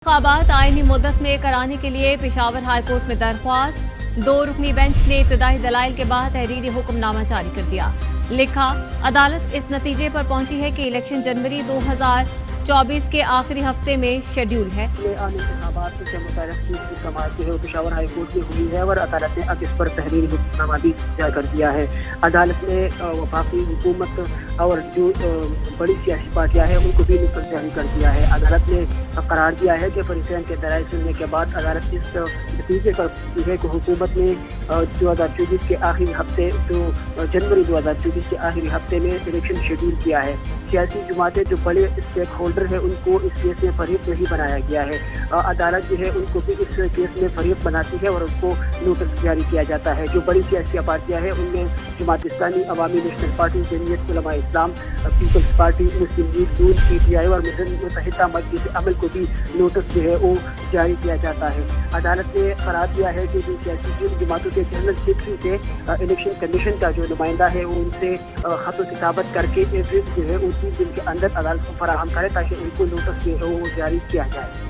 इंतखाबात आईनी मुद्दत में कराने के लिए पेशावर हाई कोर्ट में दरख्वास्त। 2 रुकनी बेंच ने इब्तदाई दलाइल के बाद तहरीरी हुक्मनामा जारी कर दिया। लिखा, अदालत इस नतीजे पर पहुंची है कि इलेक्शन जनवरी 2024 के आखिरी हफ्ते में शेड्यूल है। इंतखाबात से मुताल्लिक़ की समाअत जो है पेशावर हाई कोर्ट में हुई है और अदालत ने अब इस पर तहरीरी हुक्मनामा भी जारी कर दिया है। अदालत ने वफाकी हुकूमत और जो बड़ी सियासी पार्टियां हैं उनको भी नोटिस जारी कर दिया है। अदालत ने करार दिया है कि फरीक़ैन के दलाइल सुनने के बाद अदालत इस नतीजे पर पहुंची है कि हुकूमत ने 2024 के आखिरी हफ्ते जनवरी 2024 के आखिरी हफ्ते में इलेक्शन शेड्यूल किया है। सियासी जमातें जो बड़े स्टेक होल्डर है उनको इस केस में फरीक नहीं बनाया गया है। अदालत जो है उनको भी इस केस में फरीक बनाती है और उनको नोटिस जारी किया जाता है। जो बड़ी सियासी पार्टियां हैं उनमें जमात इस्लामी, अवामी नेशनल पार्टी, जमीयत उलमा इस्लाम, पीपल्स पार्टी, मुस्लिम लीग नून, PTI और मुत्तहिदा मजलिस अमल को भी नोटिस जो है वो जारी किया जाता है। अदालत ने करार दिया है कि जो सियासी जमातों के जनरल सेक्रेटरी से इलेक्शन कमीशन का जो नुमाइंदा है वो उनसे खत किताबत करके एड्रेस जो है वो 3 दिन के अंदर अदालत को फराहम करे ताकि उनको नोटिस जो है वो जारी किया जाए।